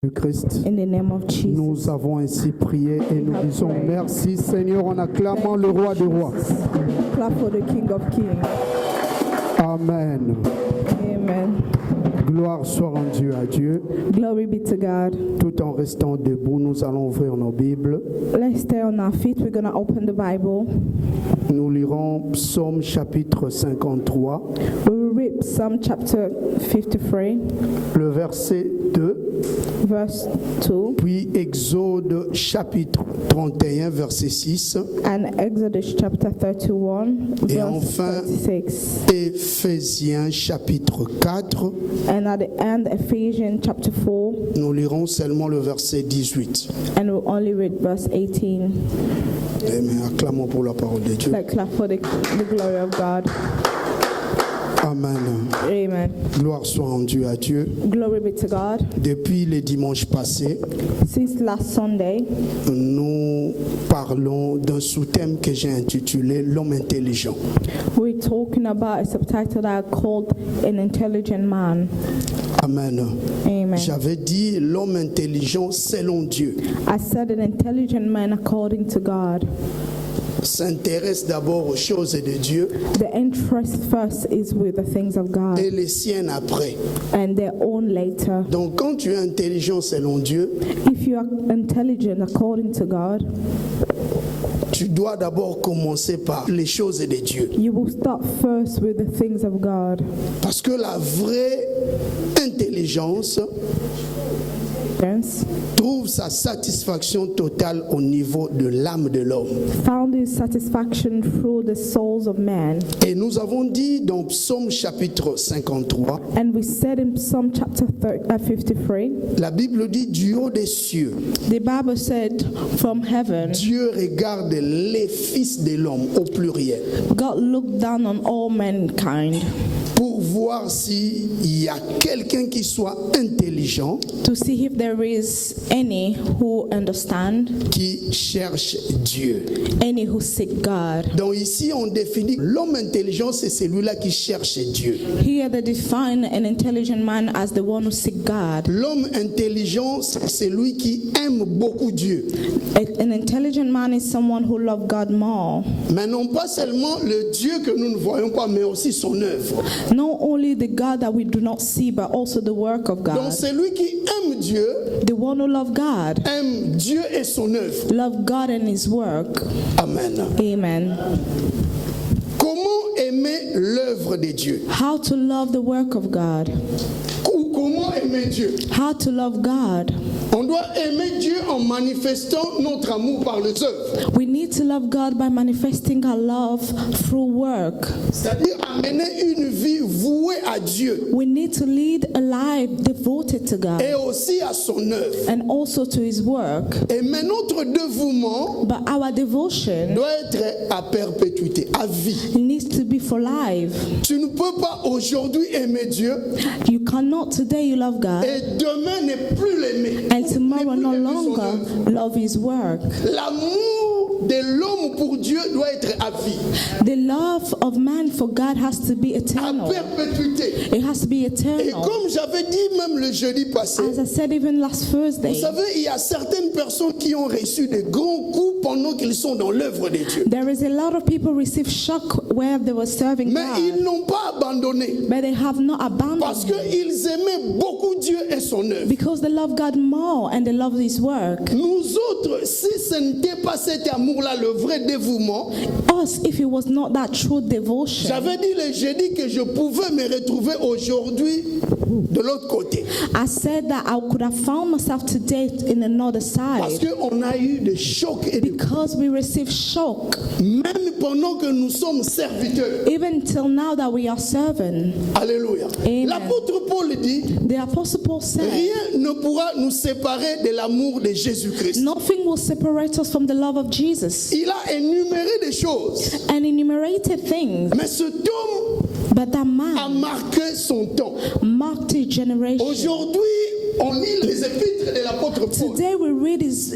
du Christ. In the name of Jesus. Nous avons ainsi prié et nous disons merci Seigneur en acclamant le roi des rois. Clap for the King of Kings. Amen. Amen. Gloire soit rendue à Dieu. Glory be to God. Tout en restant debout, nous allons ouvrir nos Bibles. Let's stay on our feet. We're going to open the Bible. Nous lirons Psaume chapitre 53, We will read Psalm chapter 53, le verset 2, verse 2, puis Exode chapitre 31, verset 6, and Exodus chapter 31, et verse enfin 36. Éphésiens chapitre 4. And at the end, Ephesians chapter 4, Nous lirons seulement le verset 18. and we'll only read verse 18. Amen. Acclamons pour la parole de Dieu. Let's clap for the glory of God. Amen. Amen. Gloire soit rendue à Dieu. Glory be to God. Depuis les dimanches passés, Since last Sunday, nous parlons d'un sous-thème que j'ai intitulé L'homme intelligent. we're talking about a subtitle that I called An Intelligent Man. Amen. Amen. J'avais dit l'homme intelligent selon Dieu I said an intelligent man according to God. s'intéresse d'abord aux choses de Dieu The interest first is with the things of God et les siennes après. and their own later. Donc quand tu es intelligent selon Dieu, If you are intelligent according to God, tu dois d'abord commencer par les choses de Dieu. you will start first with the things of God. Parce que la vraie intelligence Yes. trouve sa satisfaction totale au niveau de l'âme de l'homme. Found his satisfaction through the souls of man. Et nous avons dit dans Psaume chapitre 53, And we said in Psalm chapter 53, la Bible dit du haut des cieux, the Bible said from heaven, Dieu regarde les fils de l'homme au pluriel God looked down on all mankind pour voir s'il y a quelqu'un qui soit intelligent, to see if there is any who understand, qui cherche Dieu. any who seek God. Donc ici on définit l'homme intelligent, c'est celui-là qui cherche Dieu. Here they define an intelligent man as the one who seek God. L'homme intelligent, c'est celui qui aime beaucoup Dieu. An intelligent man is someone who loves God more. Mais non pas seulement le Dieu que nous ne voyons pas, mais aussi son œuvre. Not only the God that we do not see, but also the work of Donc God. celui qui aime Dieu, The one who loves God, aime Dieu et son œuvre. love God and his work. Amen. Amen. Comment aimer l'œuvre de Dieu? How to love the work of God. Ou comment aimer Dieu? How to love God. On doit aimer Dieu en manifestant notre amour par les œuvres. We need to love God by manifesting our love through work. C'est-à-dire amener une vie vouée à Dieu We need to lead a life devoted to God et aussi à son œuvre. and also to his work. Et mais notre dévouement But our devotion doit être à perpétuité, à vie. needs to be for life. Tu ne peux pas aujourd'hui aimer Dieu You cannot today you love God et demain ne plus l'aimer. and tomorrow Ne plus no aimer son longer œuvre. love his work. L'amour de l'homme pour Dieu doit être à vie, The love of man for God has to be à eternal. perpétuité. It has to be Et eternal. comme j'avais dit même le jeudi passé, As I said even last vous Thursday, savez, il y a certaines personnes qui ont reçu de grands coups pendant qu'ils sont dans l'œuvre de Dieu. there is a lot of people receive shock where they were serving Mais ils God, n'ont pas abandonné but they have not parce abandoned Him qu'ils aimaient beaucoup Dieu et son œuvre. because they love God more and they love His work. Nous autres, si ce n'était pas cet amour-là, le vrai dévouement, Us, if it was not that true devotion, j'avais dit le jeudi que je pouvais me retrouver aujourd'hui de l'autre côté. I said that I could have found myself today in another Parce side qu'on a eu des chocs et des... because we receive shock Même pendant que nous sommes serviteurs. even till now that we are serving. Alléluia. Amen. L'apôtre Paul dit, The Apostle Paul said, rien ne pourra nous séparer de l'amour de Jésus-Christ. nothing will separate us from the love of Jesus. Il a énuméré des choses. And enumerated things, Mais cet homme but that a man marqué son temps. marked his generation. Aujourd'hui, on lit les épîtres titre de l'apôtre Paul. Today we read his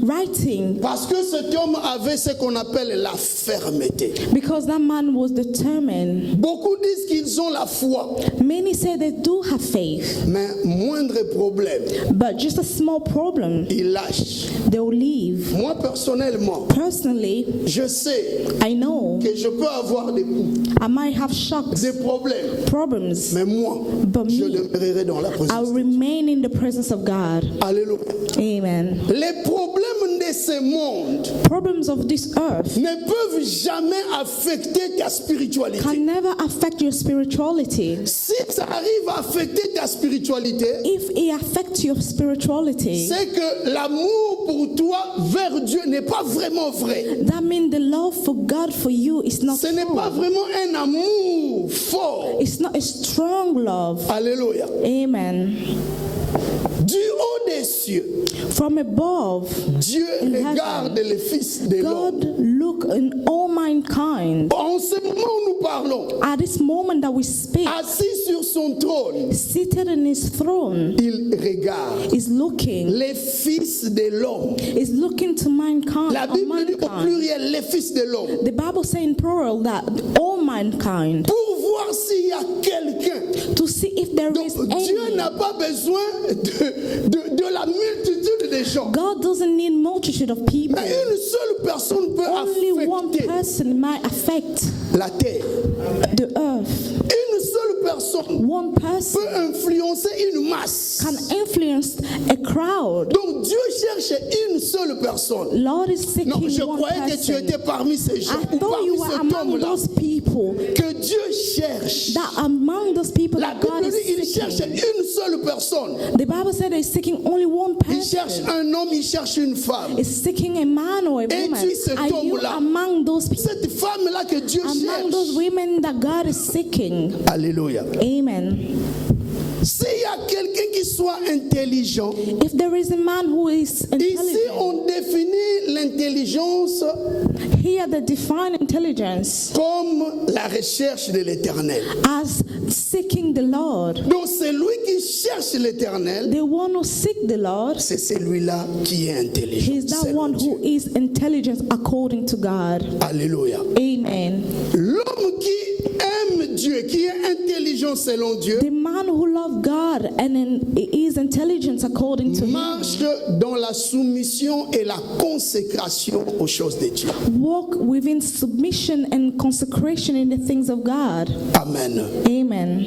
writing Parce que cet homme avait ce qu'on appelle la fermeté. because that man was determined. Beaucoup disent qu'ils ont la foi, Many say they do have faith, mais moindre problème, but just a small problem, ils lâchent. they'll leave. Moi, personnellement, Personally, je sais I know que je peux avoir des coups, I might have shocks, des problèmes, problems, mais moi, but je me, demeurerai dans la I'll présence. remain in the presence of God. Alléluia. Amen. Les problèmes de ce monde Problems of this earth ne peuvent jamais affecter ta spiritualité. can never affect your spirituality. Si ça arrive à affecter ta spiritualité, If it affects your spirituality, c'est que l'amour pour toi vers Dieu n'est pas vraiment vrai. that means the love for God for you is not Ce n'est pas true. vraiment un amour fort. It's not a strong love. Alléluia. Amen. Du haut des cieux, From above, Dieu In regarde heaven, les fils de l'homme. God look in all mankind. En ce moment où nous parlons, At this moment that we speak, assis sur son trône, seated in his throne, il regarde is looking les fils de l'homme. to mankind. La Of Bible dit au mankind. pluriel les fils de l'homme. The Bible says in plural that all mankind, Pour voir s'il y a quelqu'un. to see if there Donc is Dieu any. n'a pas besoin de la multitude des gens. God doesn't need multitude of people. Mais une seule personne peut Only one affecter person might affect la terre. the earth. Une seule personne One person peut influencer une masse. can influence a crowd. Donc Dieu cherche une seule personne. Lord is seeking Non, je one croyais que tu person. étais parmi ces gens, I ou thought parmi you were cet among homme-là, those people. que Dieu cherche. That among those people La that God Bible dit, il is cherche seeking. une seule personne. The Bible said he's seeking only one Il cherche person. un homme, il cherche une femme. Is seeking a man or a woman. Es-tu cet Are you homme-là? among those people? Cette femme-là que Dieu Among those cherche. women that God is seeking. Alléluia. Amen. S'il y a quelqu'un qui soit intelligent, If there is a man who is ici intelligent, on définit l'intelligence here the divine intelligence comme la recherche de l'éternel. as seeking the Lord. Donc celui qui cherche l'éternel, The one who seek the Lord, c'est celui-là qui est intelligent. he's that selon one Dieu. who is intelligent according to God. Alléluia. Amen. L'homme qui aime Dieu, qui est intelligent selon Dieu, The man who loves God and is intelligent according to Him marche dans la soumission et la consécration aux choses de Dieu. walk within submission and consecration in the things of God. Amen. Amen.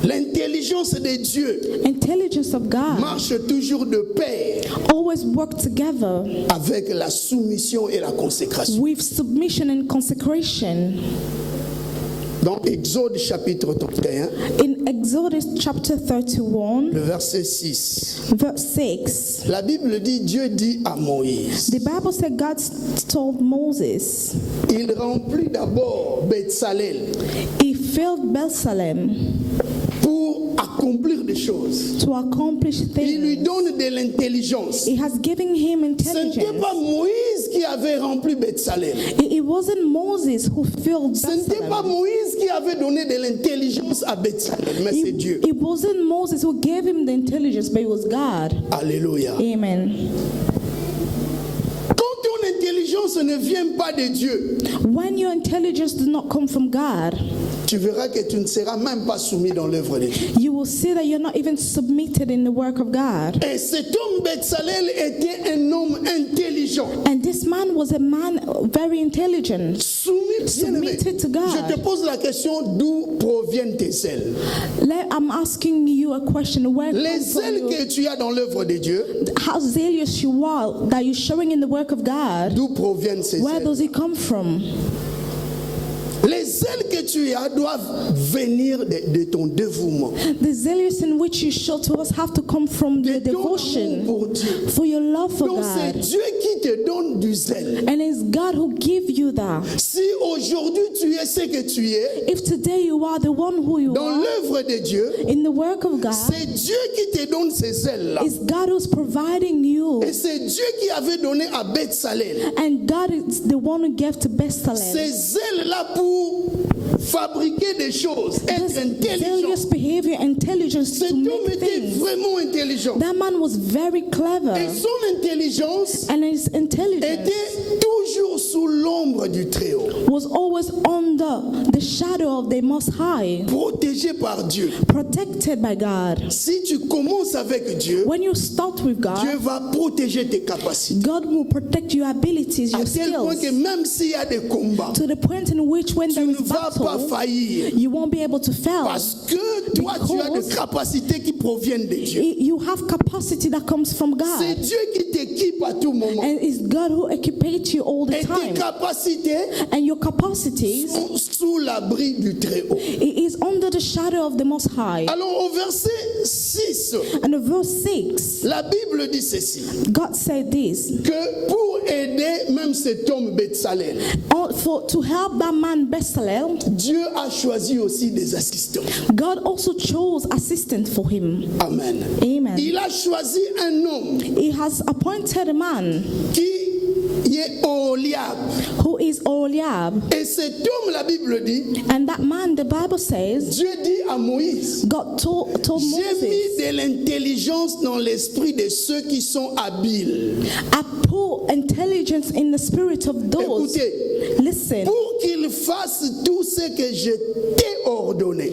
L'intelligence de Dieu Intelligence of God marche toujours de pair always work together avec la soumission et la consécration. with submission and consecration. Dans Exode chapitre 31, In Exodus chapter 31, le verset 6, verse 6, la Bible dit, Dieu dit à Moïse, the Bible said God told Moses, il remplit d'abord Bethsalel he filled Bethlehem pour accomplir des choses. to accomplish Il lui things. donne de l'intelligence. He has given him Ce n'était intelligence. pas Moïse qui avait rempli Bethsalel. It wasn't Moses who filled Ce n'était pas Bethlehem. Moïse qui avait donné de l'intelligence à Bethsalel, mais c'est Dieu. It wasn't Moses who gave him the intelligence, but it was God. Alléluia. Amen. Quand ton intelligence ne vient pas de Dieu, When your intelligence does not come from God, tu verras que tu ne seras même pas soumis dans l'œuvre de Dieu. you will see that you're not even submitted in the work of God. Et cet homme Bethsalel était un homme intelligent, And this man was a man very intelligent, soumis, bien-aimé. submitted to God. Je te pose la question, d'où proviennent tes ailes? I'm asking you a question. Where Les comes from ailes you? que tu as dans l'œuvre de Dieu, How zealous you are that you're showing in the work of God? d'où proviennent ces Where ailes? does it come from? Les ailes que tu as doivent venir de ton dévouement, The zealous in which you show to us have to come from de the ton amour devotion, pour Dieu. for your love for Donc c'est God. Dieu qui te donne du zèle. And it's God who gives you that. Si aujourd'hui tu es ce que tu es, If today you are the one who you dans are l'œuvre de Dieu, in the work of God, c'est Dieu qui te donne ces ailes-là. it's God who's providing you. Et c'est Dieu qui avait donné à Bethsalel And God is the one who gave to Bethlehem ces ailes-là pour fabriquer des choses, être This intelligent. zealous behavior, intelligence Cet to homme make était things. vraiment intelligent. That man was very clever, Et son intelligence and his intelligence était toujours sous l'ombre du Très-Haut, was always under the shadow of the Most High, protégé par Dieu. protected by God. Si tu commences avec Dieu, When you start with Dieu God, va protéger tes capacités. God will protect your abilities, À your tel point que skills, même s'il y a des combats, to the point in which when tu there ne is vas pas battle, faillir. you won't be able to fail. Parce que toi, tu as des capacités qui proviennent de Dieu. You have capacity that comes from C'est God, Dieu qui t'équipe à tout moment. and it's God who equipates you all the Et tes time. capacités And your capacities, sont sous l'abri du Très-Haut. it is under the shadow of the Most High. Alors au verset 6, And in verse 6, la Bible dit ceci, God said this, que pour aider même cet homme Betsalel, to help that man Bezalel, Dieu a choisi aussi des assistants. God also chose assistant for him. Amen. Amen. Il a choisi un homme He has appointed a man qui est Oholiab. who is Oliab, Et cet homme, la Bible dit, and that man, the Bible says, Dieu dit à Moïse, God told j'ai mis Moses, de l'intelligence dans l'esprit de ceux qui sont habiles. I put intelligence in the spirit of those. Écoutez, Listen, pour qu'ils fassent tout ce que je t'ai ordonné.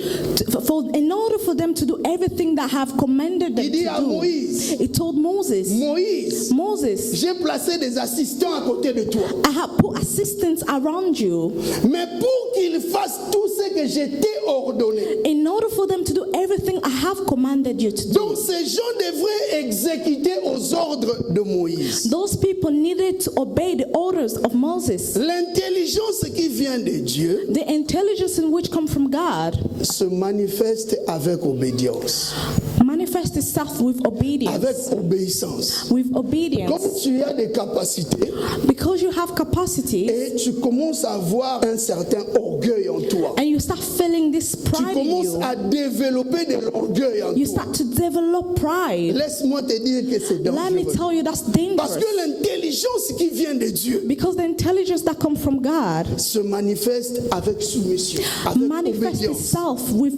in order for them to do everything that I have commanded them Il dit à to do, Moïse, he told Moses, Moïse, j'ai placé des assistants à côté de toi. I have put assistants around you Mais pour qu'ils fassent tout ce que je t'ai ordonné. in order for them to do everything I have commanded you to do. Donc ces gens devraient exécuter aux ordres de Moïse. Those people needed to obey the orders of Moses. L'intelligence qui vient de Dieu The intelligence in which come from God se manifeste avec obédience, manifests itself with avec obedience. obéissance. With Comme obedience. tu as des capacités Because you have capacity et tu commences à avoir un certain orgueil en toi, and you start feeling this tu pride in commences you, à développer de l'orgueil en you toi. start to develop pride. Laisse-moi te dire que c'est Let me dangereux. tell you that's Parce dangerous. que l'intelligence qui vient de Dieu Because the intelligence that comes from God se manifeste avec soumission, avec manifests obédience. itself with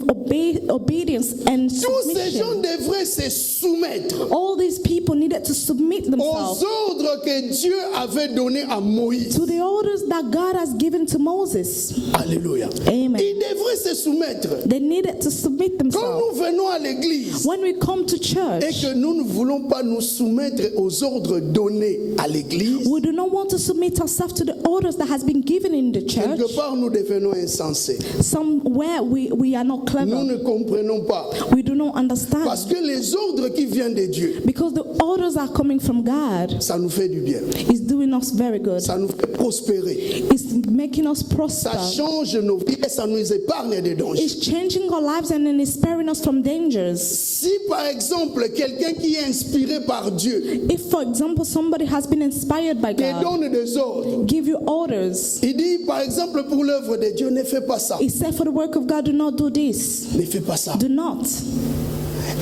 obedience and Tous ces gens submission. devraient se soumettre All these people needed to submit aux themselves ordres que Dieu avait donnés à Moïse. to the orders that God has given to Moses. Alléluia. Amen. Ils devraient se soumettre. They needed to submit Quand themselves. nous venons à l'église When we come to et church, que nous ne voulons pas nous soumettre aux ordres donnés à l'église, we do not want to submit ourselves to the orders that has been given in the church. quelque part nous devenons insensés. Somewhere we are not Nous clever. ne comprenons pas. We do not understand. Parce que les ordres qui viennent de Dieu, Because the orders are coming from God. ça nous fait du bien. It's doing us very good. Ça nous fait prospérer. It's making us Ça prosper. change nos vies et ça nous épargne des dangers. It's changing our lives and then it's sparing us from dangers. Si par exemple quelqu'un qui est inspiré par Dieu If, for example, somebody has been inspired by te God, donne des ordres, give you orders. il dit par exemple pour l'œuvre de Dieu, ne fais pas ça, He said, for the work of God, do not do this. ne fais pas ça. Do not.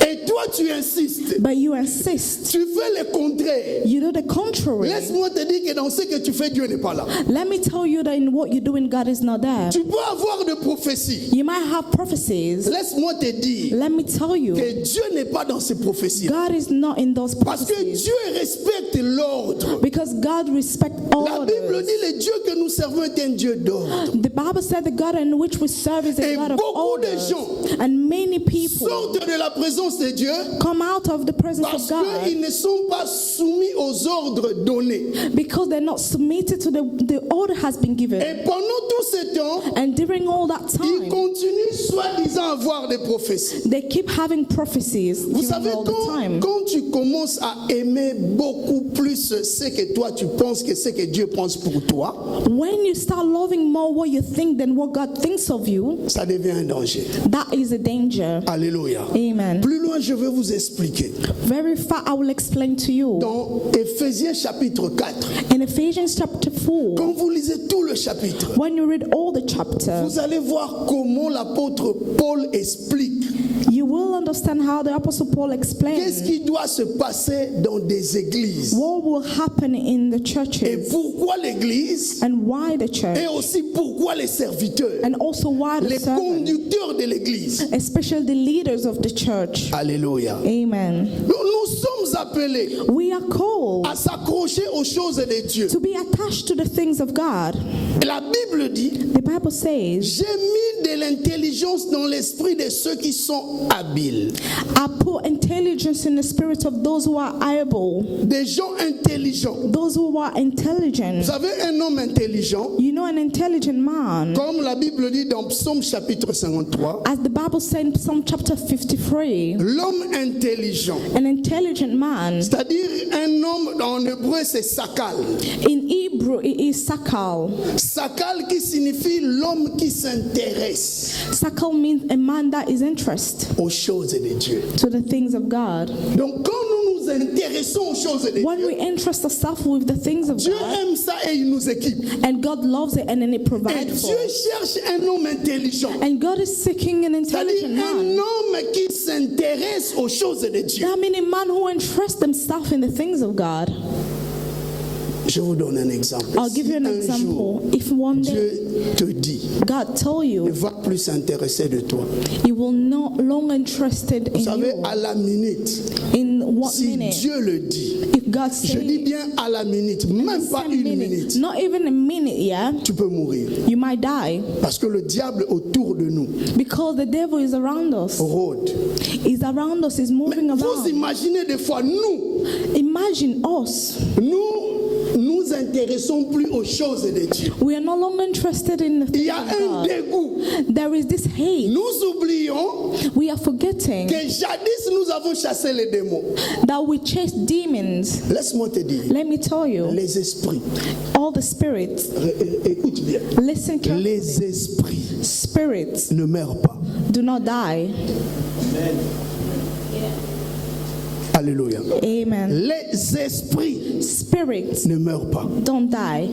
Et toi tu insistes, But you insist. tu fais le contraire. You do the contrary. Laisse-moi te dire que dans ce que tu fais, Dieu n'est pas là. Let me tell you that in what you're doing, God is not there. Tu peux avoir de prophéties. You might have prophecies. Laisse-moi te dire Let me tell you, que Dieu n'est pas dans ces prophéties. God is not in those Parce que prophecies. Dieu respecte l'ordre. Because God respects La Bible orders. dit le Dieu que nous servons est un Dieu d'ordre. The Bible said the God in which we serve is a Et God of beaucoup de orders. gens And many people Sortent de la présence de Dieu come out of the presence parce of God qu'ils ne sont pas soumis aux ordres donnés. because they're not submitted to the order has been given. Et pendant tout ce temps, And during all that ils time, continuent soi-disant à avoir des prophéties. they keep having prophecies Vous during savez, all the time. quand tu commences à aimer beaucoup plus ce que toi tu penses que ce que Dieu pense pour toi, When you start loving more what you think than what God thinks of you, ça devient un danger. that is a danger. Alléluia. Amen. Plus loin, je vais vous expliquer. Very far, I will explain to you. Dans Éphésiens chapitre 4, In Ephesians chapter 4, quand vous lisez tout le chapitre, when you read all the chapter, vous allez voir comment l'apôtre Paul explique you you will understand how the Apostle Paul Qu'est-ce explains qui doit se passer dans des églises? what will happen in the Et churches pourquoi l'église? and why the church, Et aussi pourquoi les serviteurs? and also why the Les servants, conducteurs de l'église. especially the leaders of the church. Alléluia. Amen. Nous sommes appelés We are called à s'accrocher aux choses de Dieu. to be attached to the things of God. Et la Bible dit, The Bible says, j'ai mis de l'intelligence dans l'esprit de ceux qui sont habiles. I put intelligence in the spirit of those who are able, Des gens intelligents. those who are Vous intelligent. savez, un homme intelligent, You know, an intelligent man, comme la Bible dit dans Psaume chapitre 53, as the Bible says in Psalm chapter 53, l'homme intelligent, an intelligent man, c'est-à-dire un homme en hébreu c'est sakal. in Hebrew it is sakal. Sakal qui signifie l'homme qui s'intéresse Sakal means a man that is interested aux choses de Dieu. to the things of God. Donc quand nous nous intéressons aux choses de When Dieu, we interest ourselves with the things of Dieu God, aime ça et il nous équipe. and God loves it and then it Et provides for Dieu it. cherche un homme intelligent. And God is seeking an C'est-à-dire intelligent un man. homme qui s'intéresse aux choses de Dieu. That means a man who entrusts himself in the things of God. Je vous donne un exemple. I'll give you an Si un jour, example. If one day Dieu te dit, God told ne you va plus s'intéresser de toi. He will no longer interested Vous in savez, you, à la minute, in what si minute? Dieu le dit, If God je dis says bien à la minute, même pas same une minute, minute, not even a minute, yeah, tu peux mourir. you might die Parce que le diable autour de nous because the devil is around us. rôde. He's around us. He's moving Vous around. imaginez des fois, nous Imagine us. nous intéressons plus aux choses de Dieu. We are no longer interested in the Il things y a of un God. dégoût. There is this hate. Nous oublions We are forgetting que jadis nous avons chassé les démons. that we chase demons. Laisse-moi te dire, Let me tell you, les esprits, all the spirits, écoute bien, listen carefully, les esprits spirits ne meurent pas. do not die. Alléluia. Amen. Les esprits Spirits ne meurent pas. don't die.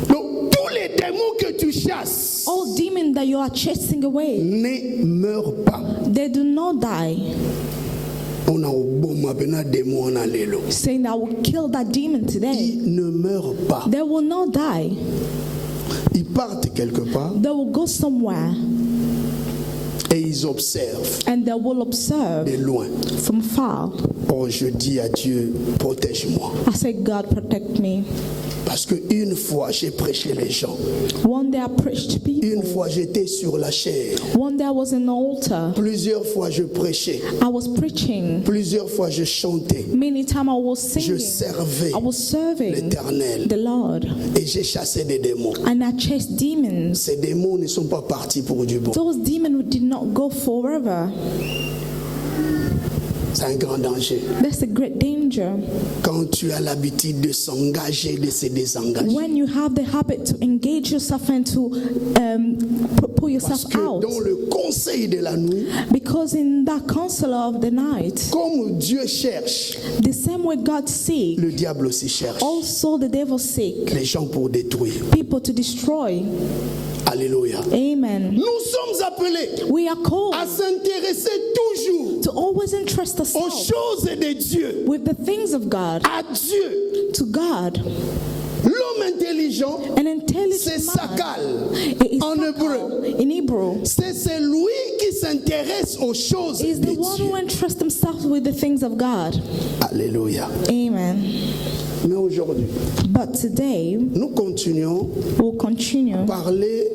Donc tous les démons que tu chasses All demons that you are chasing away, ne meurent pas. they do not die. On a au bon maintenant démon en allélo. Saying that I will kill that demon today. Ils ne meurent pas. They will not die. Ils partent quelque part They will go somewhere et ils observent and they will observe de loin. from far. Oh, je dis à Dieu, protège-moi. I say, God, protect me. Parce qu'une fois, j'ai prêché les gens. One day I preached to Une people. fois, j'étais sur la chair. One day I was in the altar. Plusieurs fois, je prêchais. I was preaching. Plusieurs fois, je chantais. Many times I was Je singing. servais I was serving l'Éternel. the Lord. Et j'ai chassé des démons. And I chased demons. Ces démons ne sont pas partis pour du bon. Those demons did not go forever. C'est un grand danger. That's a great danger. Quand tu as l'habitude de s'engager, de se désengager. When you have the habit to engage yourself and to pull yourself Parce que out. dans le conseil de la nuit, Because in that counsel of the night, comme Dieu cherche, the same way God seeks, le diable aussi cherche. also the devil seeks Les gens pour détruire. people to destroy. Alléluia. Amen. Nous sommes appelés We are called à s'intéresser toujours to always entrust aux ourselves choses de Dieu, with the things of God, à Dieu. to God. L'homme intelligent, An c'est intelligent man, sakal. it is En hébreu. sakal in Hebrew, C'est celui qui s'intéresse aux choses is de the one Dieu. who entrusts himself with the things of God. Alléluia. Amen. Mais aujourd'hui, But today, nous continuons we'll continue à parler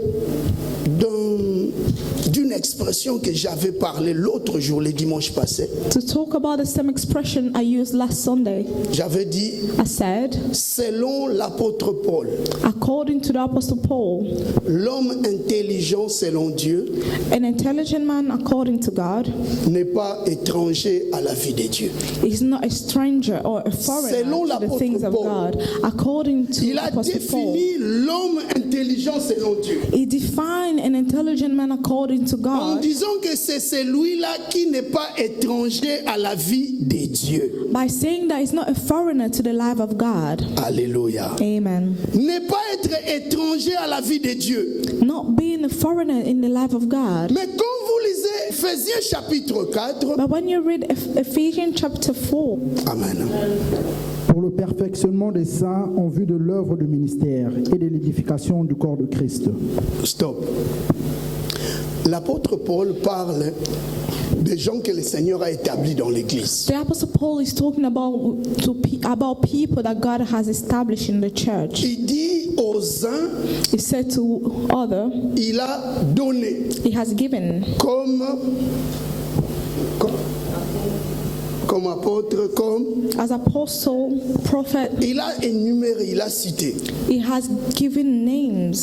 d'une expression que j'avais parlé l'autre jour, le dimanche passé. to talk about the same expression I used last Sunday. J'avais dit, I said, selon l'apôtre Paul, according to the Apostle Paul, l'homme intelligent selon Dieu an intelligent man according to God n'est pas étranger à la vie de Dieu. is not a stranger or a Selon foreigner to the l'apôtre things of Paul, God. According to Il a Apostle Paul, défini l'homme intelligent selon Dieu he defined an intelligent man according to en God disant que c'est celui-là qui n'est pas étranger à la vie de Dieu. by saying that he's not a foreigner to the life of God. Alléluia. Amen. Ne pas être étranger à la vie de Dieu. Not being a foreigner in the life of God. Mais quand vous lisez Éphésiens chapitre 4. But when you read Ephesians chapter 4, Amen. Pour le perfectionnement des saints en vue de l'œuvre du ministère et de l'édification du corps de Christ. Stop. L'apôtre Paul parle des gens que le Seigneur a établis dans l'église. the Apostle Paul is talking about people that God has established in the church. Il dit aux uns, He said to others, il a donné He has given comme apôtre, comme as apostle, prophet. il a énuméré, il a cité. He has given names.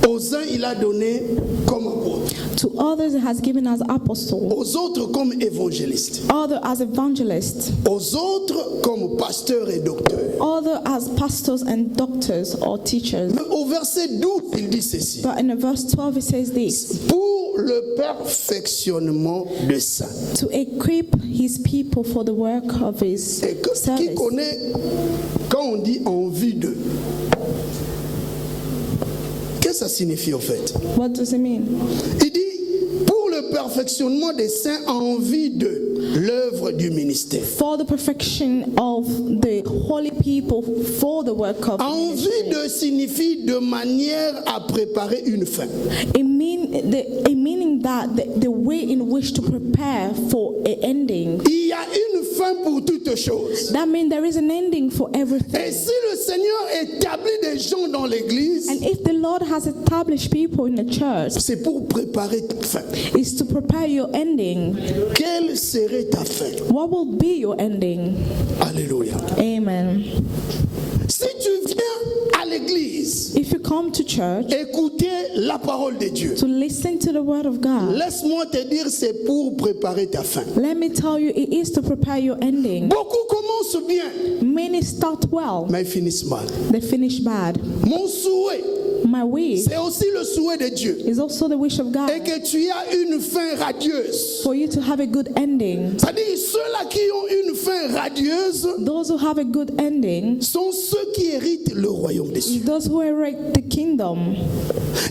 Aux uns, il a donné comme apôtre. To others, He has given as apostle. Aux autres comme évangélistes. Others as evangelists. Aux autres comme pasteurs et docteurs. Others as pastors and doctors or teachers. Mais au verset 12, il dit ceci. But in verse 12, it says this: Pour le perfectionnement des saints. to equip His people for the work of His Et qui service. connaît, quand on dit en vue d'eux, qu'est-ce que ça signifie en fait? What does it mean? Il dit pour le perfectionnement des saints en vue de l'œuvre du ministère. For the perfection of the holy people for the work of En vue ministry. de signifie de manière à préparer une fin. It meaning that the way in which to prepare for an ending. Il y a une fin pour toutes choses. That means there is an ending for Et everything. si le Seigneur établit des gens dans l'église, And if the Lord has established people in the church, c'est pour préparer ta fin. it's to prepare your ending. Quelle serait ta fin? What will be your ending? Alléluia. Amen. Si tu viens à l'église, If you come to church écouter la parole de Dieu, to listen to the word of God, laisse-moi te dire, c'est pour préparer ta fin. let me tell you, it is to prepare your ending. Beaucoup commencent bien, Many start well, mais ils finissent mal. they finish bad. Mon souhait, My wish c'est aussi le souhait de Dieu, is also the wish of et God que tu aies une fin radieuse. for you to have a good ending. C'est-à-dire, ceux-là qui ont une fin radieuse Those who have a good ending, sont ceux qui héritent le royaume des cieux. those who inherit the kingdom.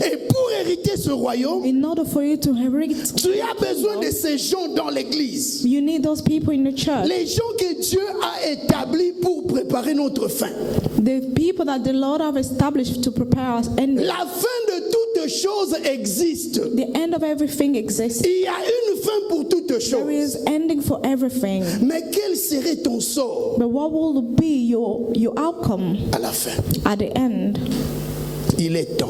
Et pour hériter ce royaume, In order for you to inherit, tu as besoin de ces gens dans l'église. you need those people in the church. Les gens que Dieu a établis pour préparer notre fin. The people that the Lord have established to prepare us ending. La fin de toutes choses existe. The end of everything exists. Il y a une fin pour toutes There choses. is ending for everything. Mais quel serait ton sort But what will be your outcome à la fin? at the end? Il est temps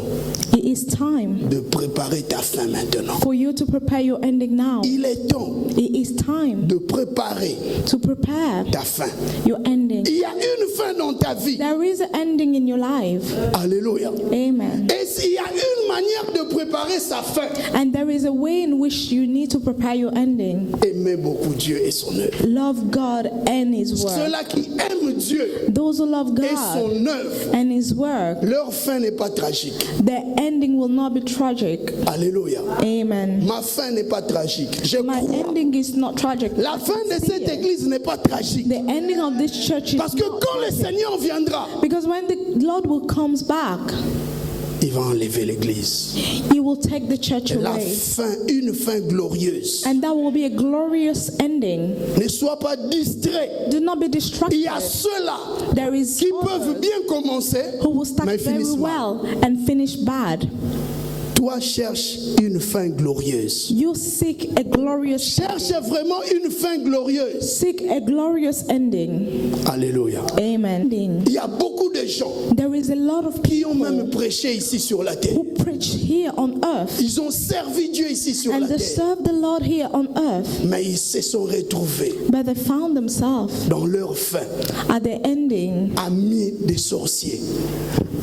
It is time de préparer ta fin maintenant. for you to prepare your ending now. Il est temps It is time de préparer to prepare ta fin. your ending. Il y a une fin dans ta vie. There is an ending in your life. Alléluia. Amen. Et s'il y a une manière de préparer sa fin, And there is a way in which you need to prepare your ending. aimer beaucoup Dieu et son œuvre. Love God and His word. Ceux-là qui aiment Dieu Those who love et God son œuvre, and His work, leur fin n'est pas tragique. their ending will not be tragic. Alléluia. Amen. Ma fin n'est pas tragique. Je My crois. ending is not tragic. La fin de cette église n'est pas tragique. The ending of this church is Parce que not quand le tragic. Seigneur viendra, Because when the Lord will comes back, il va enlever l'église. He will take the church La away. fin, une fin glorieuse. And that will be a glorious ending. Ne sois pas distrait. Do not be Il distracted. y a ceux-là There is qui peuvent others bien commencer, who will start mais very finissent mal. well and finish bad. Toi, cherche une fin glorieuse. You seek a glorious Cherche vraiment une fin glorieuse. seek a glorious ending. Alléluia. Amen. Il y a beaucoup de gens There is a lot of qui ont même people prêché ici sur la terre. who preach here on earth Ils ont servi Dieu ici sur and la they terre. serve the Lord here on earth, Mais ils se sont retrouvés but they found themselves dans leur fin, at the ending amis des sorciers,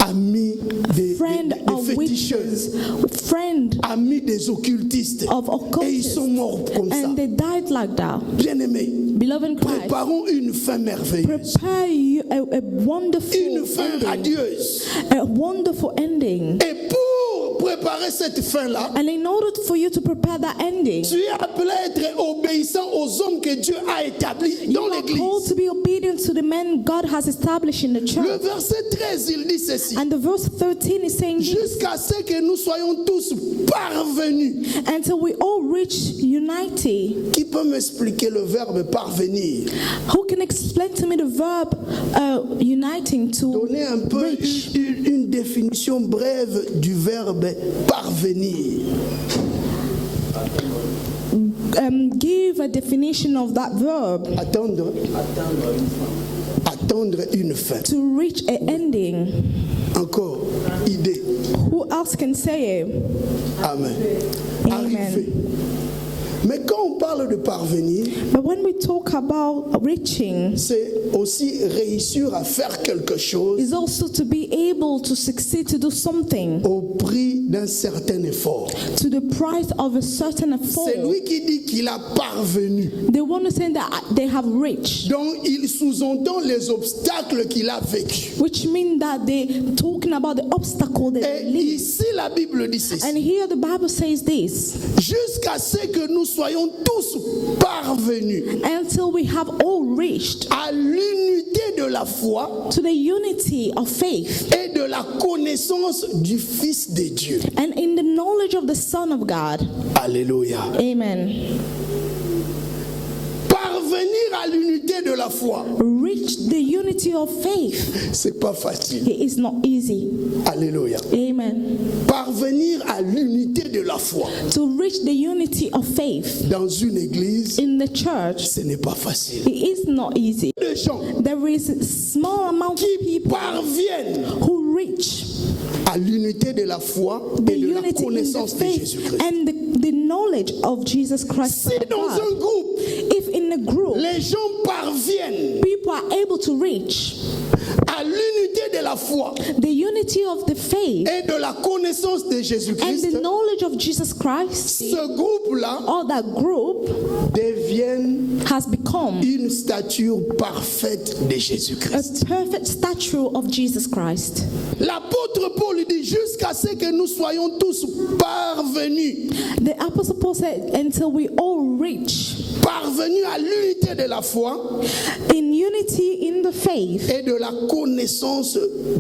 amis des friend of féticheuses, witches, friend amis des occultistes. of Et ils occultists, sont morts comme ça. and they died like that. Bien-aimés, Beloved in Christ, préparons une fin merveilleuse, prepare you a wonderful une fin ending, radieuse. a wonderful ending. Et pour préparer cette fin-là, And in order for you to prepare that ending, tu es appelé à être obéissant aux hommes que Dieu a établis you dans are called l'église. to be obedient to the men God has established in the Le church. verset 13, il dit ceci. And the verse 13 is saying this, Jusqu'à ce que nous soyons tous parvenus. until we all reach unity. Qui peut m'expliquer le verbe parvenir? Who can explain to me the verb uniting to Donnez un peu reach? une définition brève du verbe parvenir. Give a definition of that verb. Attendre une fin. To reach an ending. Encore, idée. Who else can say it? Amen. Amen. Arriver. Mais quand on parle de parvenir, But when we talk about reaching, c'est aussi réussir à faire quelque chose is also to be able to succeed to do something au prix d'un certain effort. to the price of a certain effort. C'est lui qui dit qu'il a parvenu. They want to say that they have reached, Donc il sous-entend les obstacles qu'il a vécus. which means that they talking about the obstacle that they Et live. ici la Bible dit ceci. And here the Bible says this, Jusqu'à ce que nous soyons tous parvenus until we have all reached à l'unité de la foi to the unity of faith et de la connaissance du Fils de Dieu. and in the knowledge of the Son of God. Alléluia. Amen. Parvenir à l'unité de la foi, Reach the unity of faith. c'est pas facile. It is not easy. Alléluia. Amen. Parvenir à l'unité de la foi To reach the unity of faith dans une église, in the church, ce n'est pas facile. it is not easy. Les gens There is a small amount of qui people parviennent who reach à l'unité de la foi the et de la unity in the connaissance de faith Jésus-Christ. and the knowledge of Jesus Christ. Si dans un groupe, If in a group les gens parviennent people are able to reach à l'unité de la foi the unity of the faith et de la connaissance de and Jésus-Christ, the knowledge of Jesus Christ, ce groupe-là all that group devienne has become une stature parfaite de a Jésus-Christ. perfect statue of Jesus Christ. L'apôtre Paul dit jusqu'à ce que nous soyons tous parvenus, The Apostle Paul said, until we all reach parvenus à l'unité de la foi in unity in the faith et de la connaissance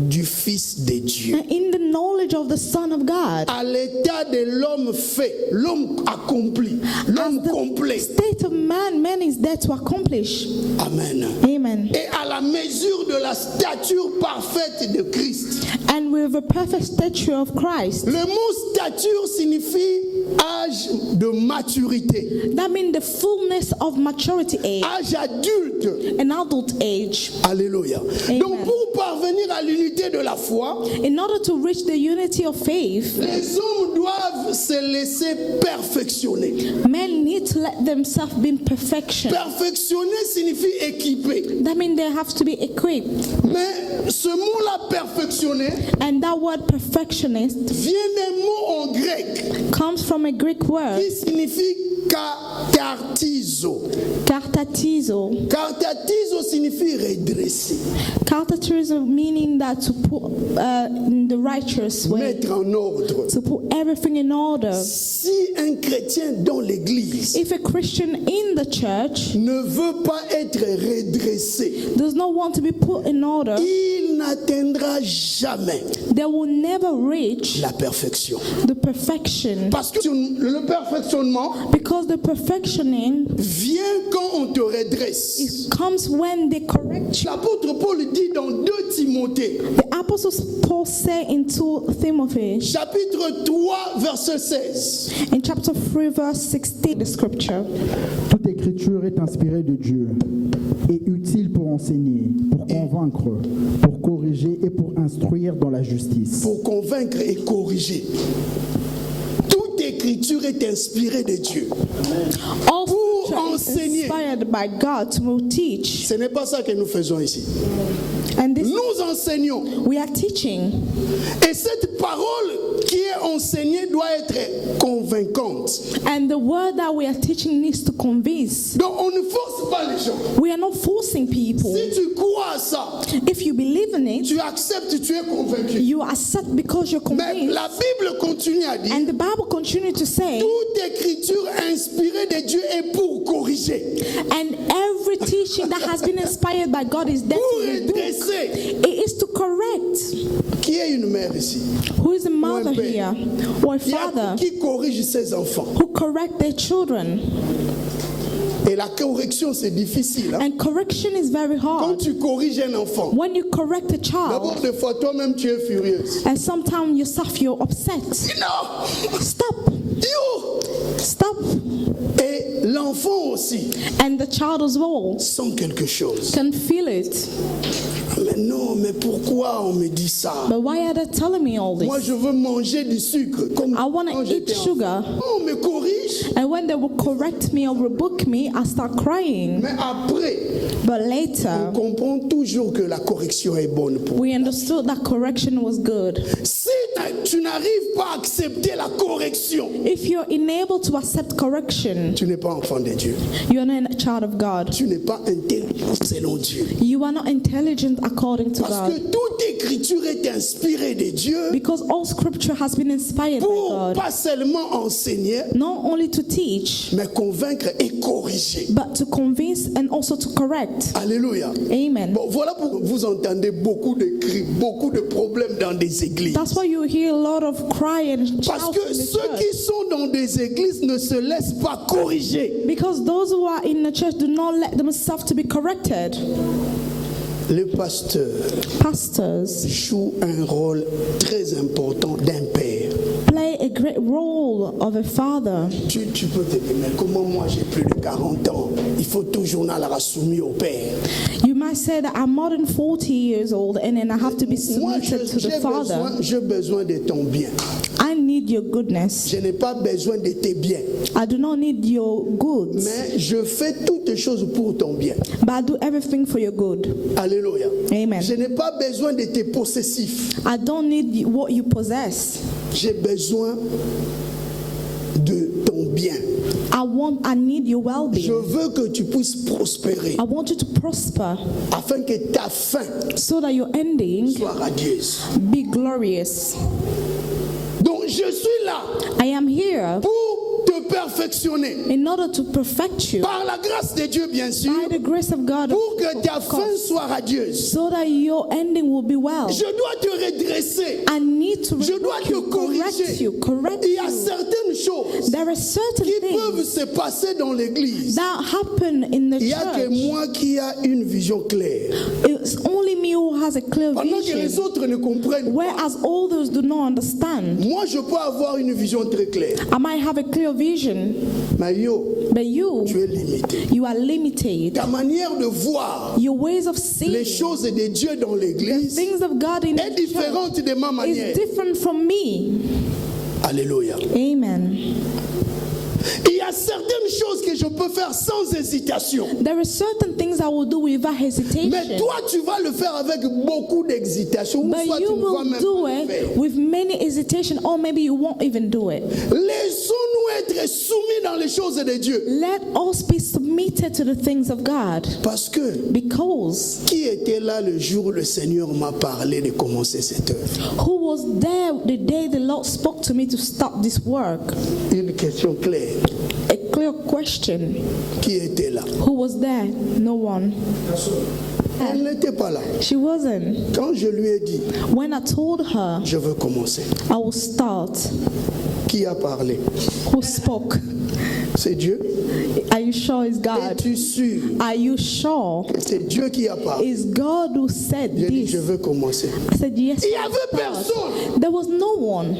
du Fils de Dieu. and in the knowledge of the Son of God, À l'état de l'homme fait, l'homme accompli, l'homme as the complet. state of man is there to accomplish. Amen. Amen. Et à la mesure de la stature parfaite de Christ. And with a perfect stature of Christ. Le mot stature signifie âge de maturité, That means the fullness of maturity age, âge adulte. an adult age. Alléluia. Amen. Donc pour parvenir à l'unité de la foi, In order to reach the unity of faith, les hommes doivent se laisser perfectionner. men need to let themselves be in perfection. Perfectionner signifie équiper. That means they have to be equipped. Mais ce mot-là, perfectionner, And that word perfectionist vient d'un mot en grec comes from a Greek word, qui signifie katartizo. kartatizo. Katartizo signifie redresser, Kartatizo meaning that to put in the righteous way, mettre en ordre. to put everything in order. Si un chrétien dans l'église If a Christian in the church ne veut pas être redressé, does not want to be put in order, il n'atteindra jamais they will never reach la perfection. the perfection. Parce que le perfectionnement Because the perfectioning vient quand on te redresse. it comes when they correct you. L'apôtre Paul dit dans 2 Timothée, The Apostle Paul said in 2 Timothy, chapitre 3, verset 16. in chapter 3, verse 16, the scripture, Toute écriture est inspirée de Dieu et utile pour enseigner, pour convaincre, pour corriger et pour instruire dans la justice. Pour convaincre et corriger. Toute écriture est inspirée de Dieu. all Pour scripture enseigner. inspired by God to teach. Ce n'est pas ça que nous faisons ici. And this, Nous enseignons. we are teaching. Et cette parole qui est enseignée doit être convaincante. And the word that we are teaching needs to convince. Donc on ne force pas les gens. We are not forcing people. Si tu crois à ça, If you believe in it, tu acceptes, tu es convaincu. you accept because you're Mais convinced. la Bible continue à dire, And the Bible continues to say, toute écriture inspirée de Dieu est pour corriger, and every teaching that has been inspired by God is there pour to rebuke. redresser. It is to correct. Qui est une mère ici? Who is a mother père. here or a Il y a father qui corrige ses enfants. who correct their children? Et la correction, c'est difficile. Hein? And correction is very Quand hard. tu corriges un enfant, When you correct a d'abord, child, des fois, toi-même, tu es furieuse. and sometimes yourself you're upset. Dis non! Stop. Yo! Stop. Et l'enfant aussi And the child as well sent quelque chose. can feel it. Mais non, mais pourquoi on me dit ça? But why are they telling me all Moi, this? je veux manger du sucre. Comme I want quand to eat j'étais enfant. sugar. On me corrige, And when they will correct me or rebuke me, I start crying. mais après, But on later, comprend toujours que la correction est bonne pour. we understood that correction was good. Si tu n'arrives pas à accepter la correction, If you're unable to accept correction, tu n'es pas enfant de Dieu. you're not a child of God. Tu n'es pas intelligent selon Dieu. You are not intelligent according to Parce que God. toute écriture est inspirée de Dieu Because all scripture has been inspired by pour God, pas seulement enseigner, not only to teach, mais convaincre et corriger. but to convince and also to correct. Alléluia. Amen. Bon, voilà pourquoi vous entendez beaucoup de cris, beaucoup de problèmes dans des églises. That's why you hear a lot of cry and Parce shout que in the ceux qui church. sont dans des églises ne se laissent pas corriger. Because those who are in the church do not let themselves to be corrected. Le pasteur Pastors joue un rôle très important d'un père. play a great role of a father. Tu peux te dire, mais comment moi j'ai plus de 40 ans, il faut toujours la soumis au père. You might say that I'm more than 40 years old and then I have to be Moi submitted to the father. j'ai besoin de ton bien. I need your goodness. Je n'ai pas besoin de tes biens. I do not need your goods, Mais je fais toutes choses pour ton bien. but I do everything for your good. Alléluia. Amen. Je n'ai pas besoin de tes possessifs. I don't need what you possess. J'ai besoin de ton bien. I need your Je well-being. veux que tu puisses prospérer I want you to prosper afin que ta fin so that your ending soit radieuse. be glorious. Donc je suis là I am here pour te perfectionner. in order to perfect you Par la grâce de Dieu, bien sûr, by the grace of God, pour que ta of fin course, soit radieuse. so that your ending will be well. Je dois te redresser. I need to Je dois rebuke te you, correct you, correct Il y a you. certaines choses There are certain qui peuvent things se passer dans l'église. that happen in the Il n'y a que church. moi qui a une vision claire. It's only me who has a clear Pendant que les vision, autres ne comprennent pas. whereas others do not understand. Moi, je peux avoir une vision très claire. I might have a clear vision, Mais yo, but you tu es limité. are limited. Ta manière de voir Your ways of les seeing choses de Dieu dans l'église things of God in est the church différente de ma manière. is different from me. Alléluia. Amen. Il y a certaines choses que je peux faire sans hésitation. There are certain things I will do without Mais hesitation. toi, tu vas le faire avec beaucoup d'hésitation. Ou But soit you tu ne vas will même do pas le faire. it with many hesitation, or maybe you won't even do it. Laissons-nous être soumis dans les choses de Dieu. Let us be submitted to the things of God. Parce que Because qui était là le jour où le Seigneur m'a parlé de commencer cette œuvre? who was there the day the Lord spoke to me to start this work? Une question claire. A clear question. Qui était là? Who was there? No one. Elle n'était pas là. She wasn't. Quand je lui ai dit, When I told her je veux commencer, I will start, qui a parlé? who spoke? C'est Dieu. Are you sure it's God? Es-tu sûr Are you sure que c'est Dieu qui a parlé? it's God who said J'ai dit, je this? veux commencer. I said yes. Il n'y avait start. personne. There was no one.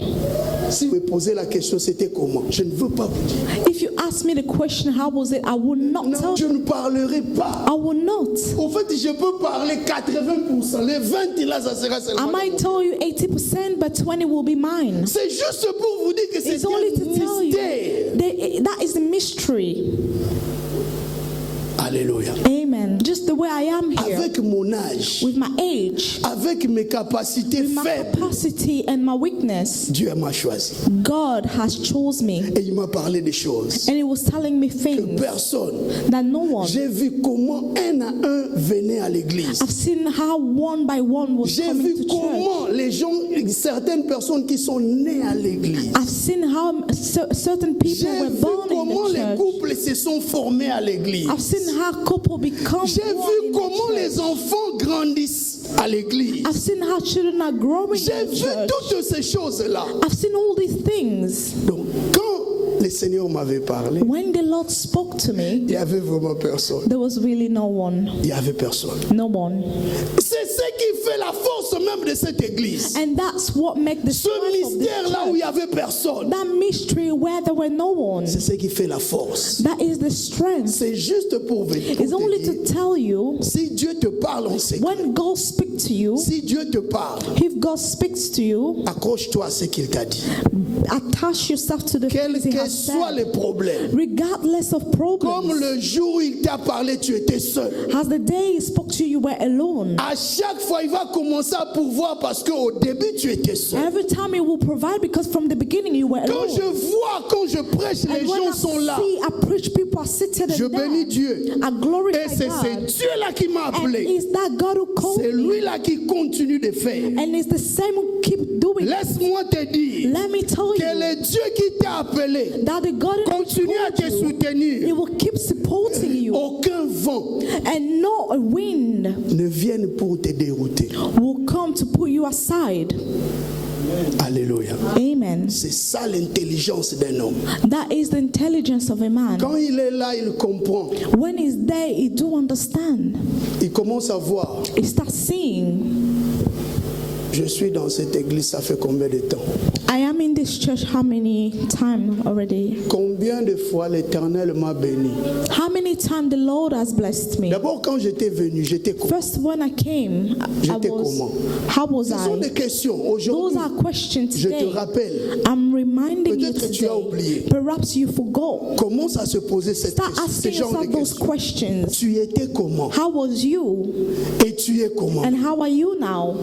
Si vous me posez la question, c'était comment? Je ne veux pas vous dire. If you ask me the question, how was it? I will not Non, tell je you. ne parlerai pas. I will not. Au fait, je peux parler 80%. Les 20 là, ça sera I seulement. might tell you 80%, but 20 will be mine. C'est juste pour vous dire que c'est It's only to un tell you mystère. that is the mystery. where I am here, avec mon âge, with my age, avec mes capacités with my faibles, capacity and my weakness, Dieu m'a choisi. God has chose me. Et il m'a parlé des choses And he was telling me que things personne. that no one. J'ai vu comment un à un venait à l'église. I've seen how one by one was J'ai coming vu to church. comment les gens, certaines personnes qui sont nées à l'église. I've seen how certain people J'ai were vu born comment in the les church. couples se sont formés à l'église. I've seen how couple become J'ai one vu in comment the les church. enfants grandissent à l'église. I've seen how children are growing J'ai in the vu church. toutes ces choses-là. I've seen all these things. Donc, quand le Seigneur m'avait parlé, When the Lord spoke to me, il n'y avait vraiment personne. there was really no one. Il n'y avait personne. No one. C'est ce qui fait la force même de cette église. And that's what makes the Ce strength of this mystère-là où il n'y church. avait personne, That mystery where there were no one. c'est ce qui fait la force. That is the strength. C'est juste pour te It's only dire, to tell you, si Dieu te parle en secret, when God speaks to you, si Dieu te parle, if God speaks to you, accroche-toi à ce qu'il t'a dit. attach yourself to the Quels things He que has soient said, les problèmes, regardless of comme problems. le jour où il t'a parlé, tu étais seul. As the day He spoke to you, you were alone. À chaque fois, il va commencer à pourvoir parce qu'au début, tu étais seul. Every time He will provide because from the beginning you were Quand alone. je vois, quand je prêche, les And when gens sont là. I see, I preach, people are seated Je and bénis there. Dieu. I glorify Et c'est God. Dieu-là qui m'a And appelé. it's that God who called C'est me. lui-là qui continue de faire. And it's the same who keep doing it. Laisse-moi te dire Let me tell que you le Dieu qui t'a appelé that the God who continue à te called you, He soutenir. will keep supporting you. Aucun vent And no wind ne vienne pour te dérouter. will come to put you aside. Alléluia. Amen. C'est ça l'intelligence d'un homme. That is the intelligence of a man. Quand il est là, il comprend. When he's there, he do understand. Il commence à voir. He starts seeing. Je suis dans cette église, ça fait combien de temps? I am in this church how many times already? Combien de fois l'Éternel m'a béni? How many times the Lord has blessed me? D'abord, quand j'étais venu, j'étais comment? First, when I came, J'étais comment? how was Ce sont I? des questions. Those Aujourd'hui, are questions je te today. rappelle. I'm reminding you Peut-être tu as oublié. today. Perhaps you forgot. Commence à se poser cette Start question, ce asking genre de yourself those questions. questions. Tu étais comment? How was you? Et tu es comment? And how are you now?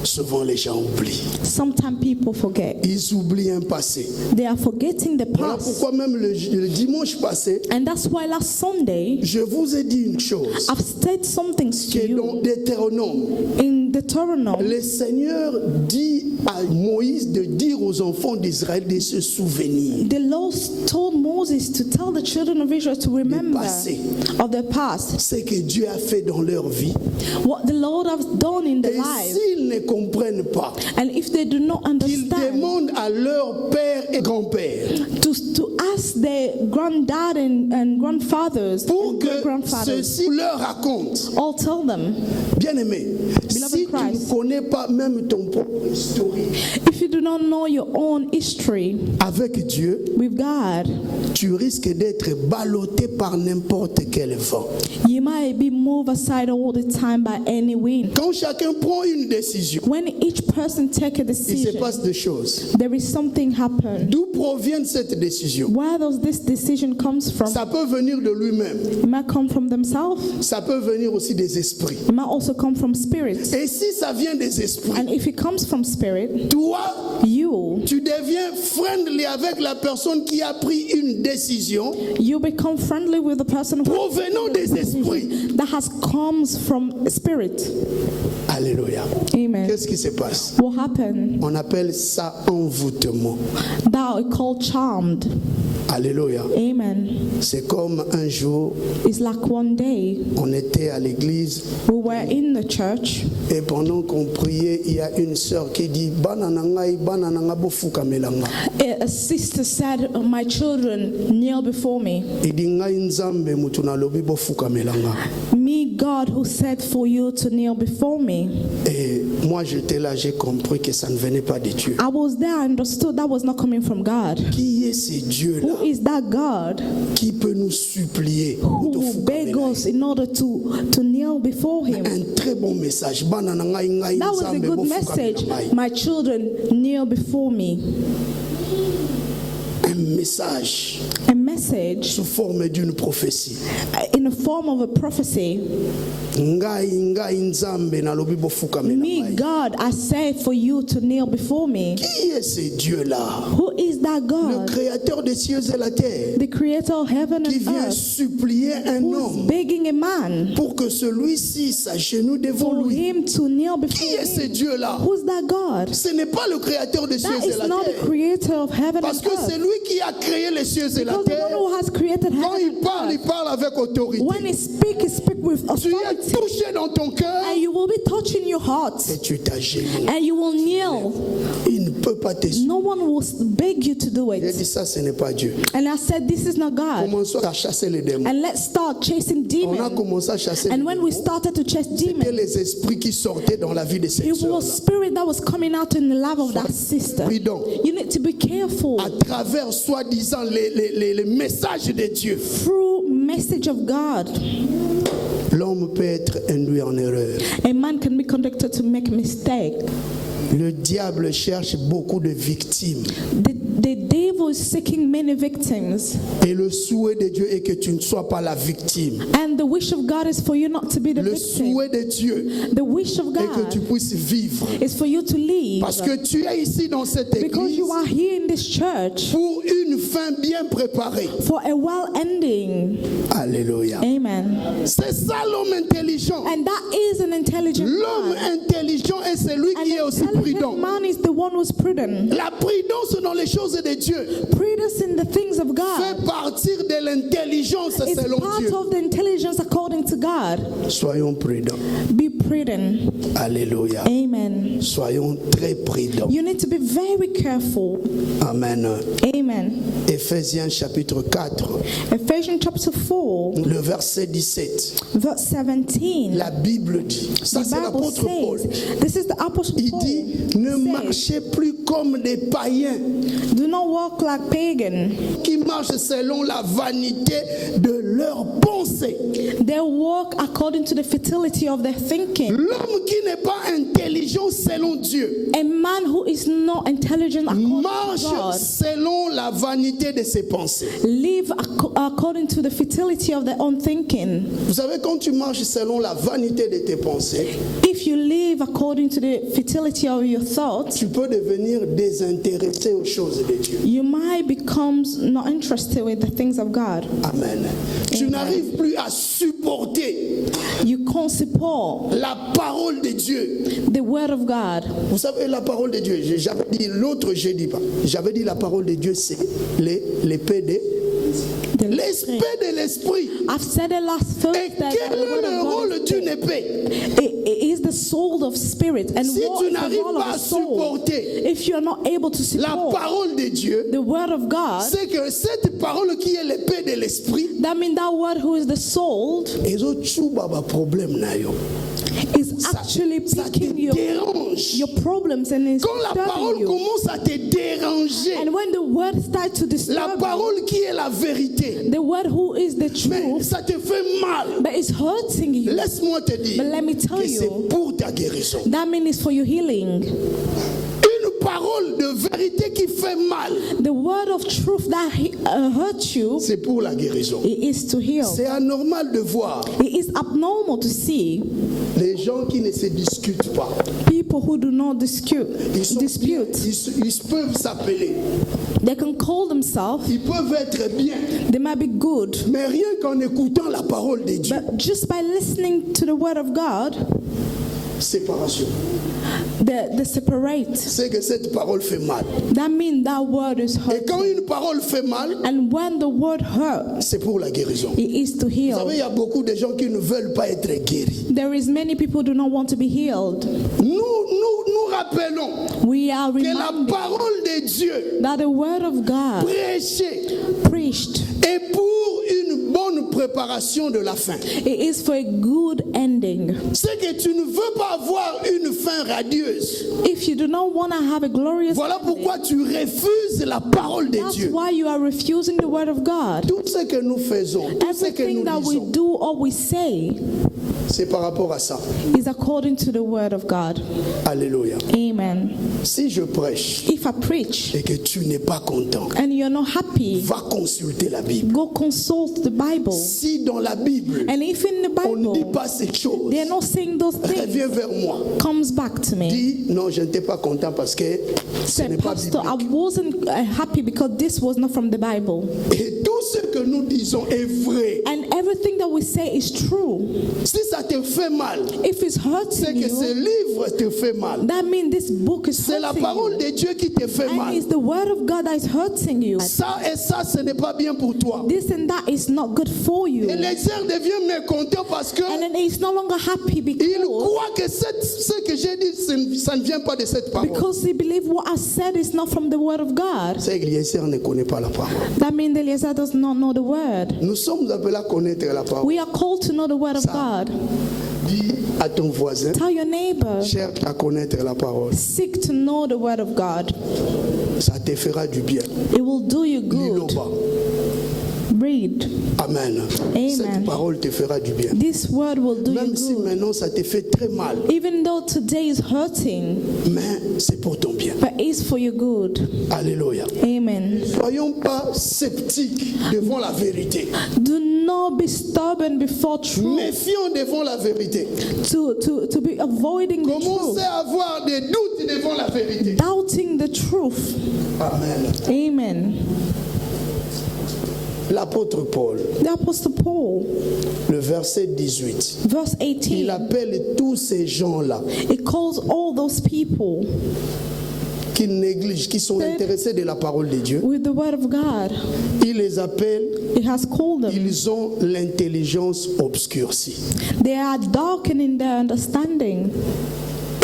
Souvent, les gens oublient. Sometimes people forget. Ils oublient un passé. They are forgetting the Voilà past. pourquoi même le dimanche passé, And that's why last Sunday, je vous ai dit une chose. I've said some things Qui to est dans you Deutéronome. in Deuteronomy. Le Seigneur dit à Moïse de dire aux enfants d'Israël de se souvenir. The Lord told Moses to tell the children of Israel to remember passé. of the past, Ce que Dieu a fait dans leur vie. what the Lord has done in their Et lives. s'ils ne comprennent pas, And if they do not qu'ils understand, demandent à leur père et grand-père to ask their granddad and grandfathers pour and que great-grandfathers, ceux-ci leur racontent. all tell them. Bien-aimé, Beloved si tu Christ. ne connais pas même ton propre historique If you do not know your own history avec Dieu, with God, tu risques d'être ballotté par n'importe quel vent. you might be moved aside all the time by any wind. Quand chacun prend une décision, When each person take a il se decision, passe des choses. there is something happen. D'où provient cette décision? Where does this decision comes from? Ça peut venir de lui-même. It might come from themselves. Ça peut venir aussi des esprits. It might also come from spirits. Et si ça vient des esprits, And if it comes from spirit, toi, you deviens friendly avec la personne qui a pris une décision become friendly with the person who provenant des esprits. that has comes from spirit. Alléluia. Amen. Qu'est-ce qui se passe? What happened? On appelle ça envoûtement. Thou are called charmed. Alléluia. Amen. C'est comme un jour, It's like one day on était à l'église we were in the church, et pendant qu'on priait, il y a une sœur qui dit bananangai banananga bofuka melanga. a sister said, "My children kneel before me." Il dit ngai nzambe mutu nalobi bofuka melanga. Me, God, who said for you to kneel before me. Et moi j'étais là, j'ai compris que ça ne venait pas de Dieu. I was there, I understood that was not coming from God. Qui est ce Dieu-là Who is that God qui peut nous supplier who beg us in order to kneel before Him? Un très bon message. Bananangai ngai That was a nzambe good bofuka message. melangai. My children kneel before me. Un un message a message sous forme d'une prophétie. in the form of a prophecy. Ngai nzambe nalobi bofukame na Me, ngai. God, I say for you to kneel before me. Qui est ce Dieu-là? Who is that Le God? créateur des cieux et la terre, The creator of heaven qui and vient earth, supplier un who's homme begging a man pour que celui-ci s'agenouille devant for lui. him to kneel Qui before est ce him. Dieu-là? Who's that God? Ce n'est pas le créateur des cieux That et is la not the terre. creator of heaven Parce and que c'est earth. lui qui a créé les cieux et la Because the one terre. who has created Quand heaven il and parle avec earth. autorité. When he speak with Tu es authority. touché dans ton cœur And you will be touching your heart. et tu t'agenouilles. And you will kneel. Il ne peut pas te suivre. No one will beg you to do J'ai dit it. ça, ce n'est pas Dieu. And I said, this is not God. Commençons à chasser les démons. And let's start chasing On a demons. commencé à chasser les And when we démons. started to chase C'était demons, les esprits qui sortaient dans la vie de cette it sœur-là. was spirit that was coming out in the life of that sister. Prudent. You need to be careful À travers, soi-disant, les messages de Dieu. through message of God. L'homme peut être induit en erreur. A man can be conducted to make a mistake. Le diable cherche beaucoup de victimes. The devil is seeking many victims. Et le souhait de Dieu est que tu ne sois pas la victime. And the wish of God is for you not to be the Le victim. souhait de Dieu The wish of est que tu God puisses vivre. is for you to live. Parce que tu es ici dans cette Because église you are here in this church pour une fin bien préparée. for a well ending. Alléluia. Amen. C'est ça l'homme intelligent. And that is an intelligent L'homme man. intelligent est celui qui est An aussi intelligent prudent. man is the one who's prudent. La prudence dans les choses de Dieu Prudence in the things of God fait partir de l'intelligence is selon part Dieu. of the intelligence according to God. Soyons prudents. Be prudent. Alléluia. Amen. Soyons très prudents. You need to be very careful. Amen. Amen. Éphésiens chapitre 4, Ephesians chapter 4, le verset 17. verse 17. La Bible dit, ça The c'est Bible l'apôtre Paul. says, this is the Apostle Il Paul. dit, ne says, marchez plus comme des païens do not walk like pagan. qui marchent selon la vanité de leurs pensées. They walk according to the fertility of their thinking. L'homme qui n'est pas intelligent selon Dieu A man who is not intelligent according marche to God selon la vanité de ses pensées. live according to the fertility of their own thinking. Vous savez, quand tu marches selon la vanité de tes pensées, If you live according to the fertility of your thoughts, tu peux devenir désintéressé aux choses de Dieu. you might become not interested with the things of God. Amen. Tu n'arrives plus à supporter You can't support la parole de Dieu. the word of God. Vous savez, la parole de Dieu, j'avais dit, l'autre, je dis pas. J'avais dit la parole de Dieu, c'est l'épée de The- l'esprit de l'esprit. I've said it last Et Thursday. that quel the est word le of God rôle is d'une épée? it is the soul of spirit. And Si what tu is the n'arrives role pas à of the soul? supporter If you are not able to la support parole de Dieu, the word of God, c'est que cette parole qui est l'épée de l'esprit, that means that word who is the soul ezochuba ba problème na yo. is actually Ça te picking dérange. your problems and is Quand la disturbing parole you. commence à te déranger, And when the word starts to la disturb you, parole qui est la vérité, the word who is the mais truth, ça te fait mal. but it's hurting you, Laisse-moi te dire But let me tell que c'est you, pour ta guérison. that means it's for your healing. Une parole de vérité qui fait mal, The word of truth that hurts you, c'est pour la guérison. it is to heal. C'est anormal de voir It is abnormal to see les gens qui ne se discutent pas. people who do not dispute. Ils, sont bien, dispute. ils peuvent s'appeler, They can call themselves, ils peuvent être bien, they might be good, mais rien qu'en écoutant la parole de Dieu, but just by listening to the word of God, séparation. they separate. C'est que cette parole fait mal. That means that word is Et hurt. quand une parole fait mal, And when the word hurt, c'est pour la guérison. it is to Vous heal. savez, il y a beaucoup de gens qui ne veulent pas être guéris. There is many people who do not want to be healed. Nous rappelons We are que la reminded parole de Dieu that the word of God prêchée preached, est pour une bonne préparation de la fin. it is for a good ending. C'est que tu ne veux pas avoir une fin radieuse. If you do not want to have a glorious Voilà ending, pourquoi tu refuses la parole de that's Dieu. why you are refusing the word of God. Tout ce que nous faisons, tout ce que Everything nous that we disons, do or we say, C'est par rapport à ça. is according to the word of God. Alléluia. Amen. Si je prêche If I preach et que tu n'es pas content, and you're not happy, va consulter la Bible. go consult the Bible. Si dans la Bible, And if in the on ne dit Bible pas ces choses, they're not saying those things, reviens vers moi. comes back to me. Dis, non, je n'étais pas content parce que ce n'est Say, pas Pastor, I biblique. wasn't happy because this was not from the Bible. Et tout ce que nous disons est vrai. And everything that we say is true. Si ça te fait mal, If it's c'est hurting que ce you, livre te fait mal. that means this book is C'est la hurting parole you. de Dieu qui te fait And mal. it's the word of God that is hurting you. Ça et ça, ce n'est pas bien pour toi. This and that is not good for you. Et les sœurs deviennent mécontents parce que And then he's no longer happy ils because croient que ce que j'ai dit, ça ne vient pas de cette parole. he believe what I said is not from the word of God. C'est que Eliezer ne connaît pas la parole. That means Eliezer does not know the word. Nous sommes appelés à connaître la parole. We are called to know the word of God. Dis à ton voisin, Tell your neighbor, cherche à connaître la parole. seek to know the word of God. Ça te fera du bien. It will do you good. Lis-le-bas. Read. Amen. Amen. Cette parole te fera du bien. This word will do you Même si good. maintenant ça te fait très mal, Even though today is hurting, mais c'est pour ton bien. but it's for your good. Alléluia. Amen. Soyons pas sceptiques devant la vérité. Do not be stubborn before truth. Méfions devant la vérité. To be avoiding the Commencez truth. à avoir des doutes devant la vérité. Doubting the truth. Amen. Amen. L'apôtre Paul, The Apostle Paul, le verset 18, verse il 18, appelle tous ces gens-là it calls all those people qui négligent, qui sont intéressés de la parole de Dieu. with the word of God. Il les appelle, It has called them. ils ont l'intelligence obscurcie. They are darkening their understanding,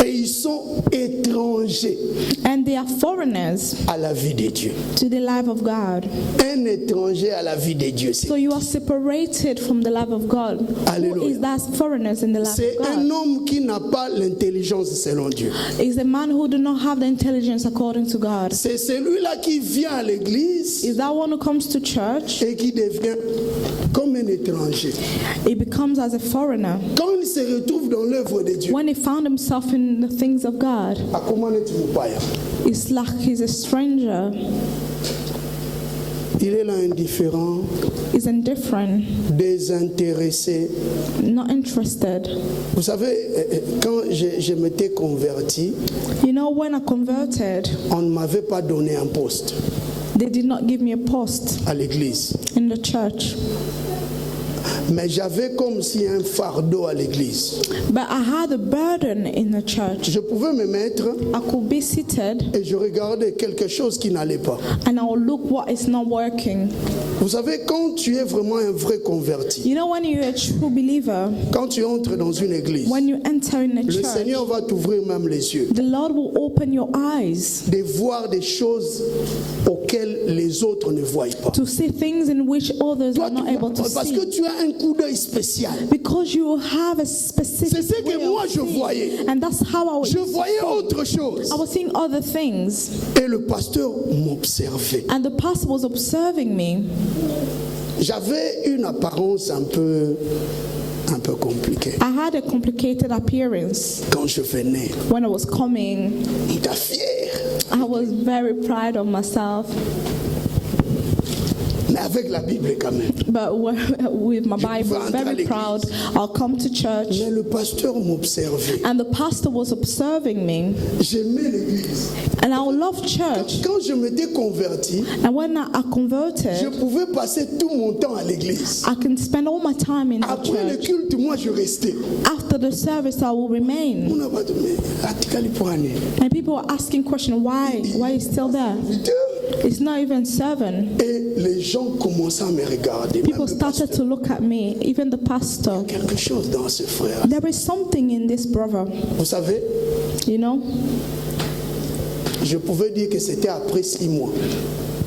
Et ils sont étrangers and they are foreigners à la vie de Dieu. to the life of God. Un étranger à la vie de Dieu, So you are separated from the love of God. Who Alléluia. is that foreigners in the love c'est of un God? homme qui n'a pas l'intelligence selon Dieu. Is a man who do not have the intelligence according to God. C'est celui-là qui vient à l'église Is that one who comes to church? et qui devient comme un étranger. He becomes as a foreigner. Quand il se retrouve dans l'œuvre de Dieu, When he found himself in the things of God, à comment est-il païen? it's like he's a stranger. Il est là indifférent, He's indifferent, désintéressé. not interested. Vous savez, quand je m'étais converti, You know, when I converted, on ne m'avait pas donné un poste they did not give me a post à l'église. in the church. Mais j'avais comme si un fardeau à l'église. But I had a burden in the church. Je pouvais me mettre I could be seated et je regardais quelque chose qui n'allait pas. and I would look what is not working. Vous savez, quand tu es vraiment un vrai converti, You know, when you're a true believer, quand tu entres dans une église, when you enter in a le church, Seigneur va t'ouvrir même les yeux, the Lord will open your eyes de voir des choses auxquelles les autres ne voient pas. to see things in which others Toi, are not able to parce que see. tu as un coup d'œil spécial. Because you have a specific C'est ce que way moi of je seeing. voyais. And that's how I was. Je voyais autre chose. I was seeing other things. Et le pasteur m'observait. And the pastor was observing me. J'avais une apparence un peu compliquée. I had a complicated appearance Quand je venais, when I was coming. on était fier. I was very proud of myself. Mais avec la Bible quand même. But with my Bible, very proud. I'll come to church. Mais le pasteur m'observait. And the pastor was observing me. J'aimais l'église. And I love church. Quand je m'étais converti, And when I je converted, pouvais passer tout mon temps à l'église. I can spend all my time in the Après le church. culte, moi je restais. After the service, I will remain. On a pas de- mais, Atikali Poane. And people are asking questions, why is still there? It's not even 7. Et les gens commençaient à me regarder. Même People le started pasteur. to look at me, even the pastor. Quelque chose dans ce frère. There is something in this brother, Vous savez, you know? je pouvais dire que c'était après 6 mois.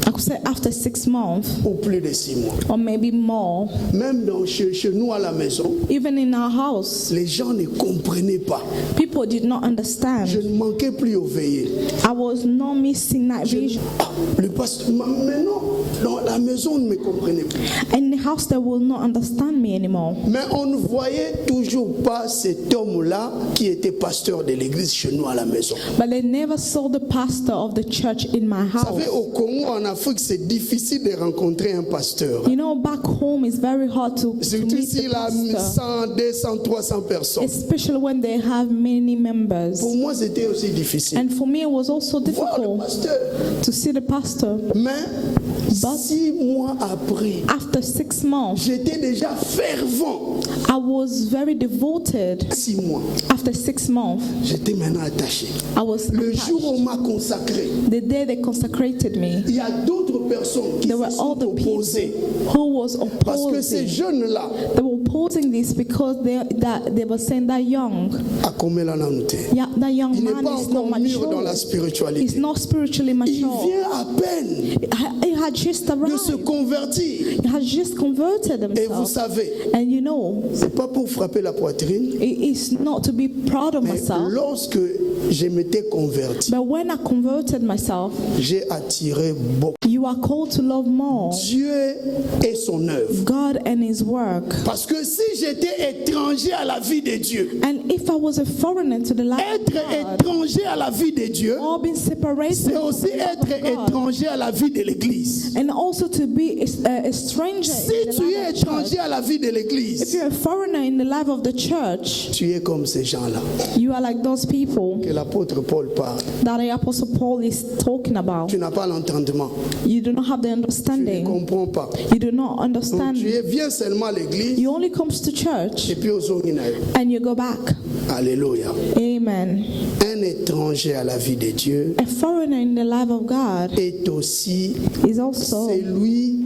I could say after 6 months ou plus de 6 mois. or maybe more, Même chez nous à la maison, even in our house, les gens ne comprenaient pas. people did not Je understand. ne manquais plus aux veillées. I was not missing night vision. Le pasteur, mais non, dans la maison, on ne me comprenait plus. In the house, they will not understand me anymore. Mais on ne voyait toujours pas cet homme-là qui était pasteur de l'église chez nous à la maison. But they never saw the pastor of the church in my Vous savez, house. au Congo, en Afrique, c'est difficile de rencontrer un pasteur. You know, back home, it's very hard to Surtout meet the s'il a pastor, 100, 200, 300 personnes. especially when they have many members. Pour moi, c'était aussi difficile. And for me, it was also Voir le difficult pasteur. to see the pastor. Mais 6 mois après, After 6 months, j'étais déjà fervent. I was very devoted. 6 mois, After 6 months, j'étais maintenant attaché. I was Le jour où attached. on m'a consacré, The day they consecrated me, il y a d'autres personnes qui there were se sont other people opposées. who was Parce que ces opposing. jeunes-là, They were opposing this because they were saying that young, à combien là nous yeah, that young il n'est man pas is not encore mûr dans la mature. spiritualité. He's not spiritually Il mature. vient à peine He had just de se arrived. convertir. He had just converted Et vous himself. savez, And you know, c'est pas pour frapper la poitrine, it is not to be proud of mais myself. lorsque je m'étais converti, But when I converted myself, j'ai attiré beaucoup. you are called to love more Dieu et son œuvre. God and His work. Parce que si j'étais étranger à la vie de Dieu, And if I was a foreigner to the life of être God, étranger à la vie de Dieu, or being separated c'est from aussi the love être of God, étranger à la vie de l'Église. and also to be a stranger Si in the tu life es of church. étranger à la vie de If l'Église, you're a foreigner in the life of the church, tu es comme ces gens-là you are like those people que l'apôtre Paul parle. that the Apostle Paul is talking about. Tu n'as pas l'entendement, You do not have the tu ne understanding. comprends pas. You do not Donc understand. tu viens seulement à l'Église You only comes to church et puis aux autres. and you go back. Alléluia. Amen. Un étranger à la vie de Dieu A foreigner in the life of God est aussi is also celui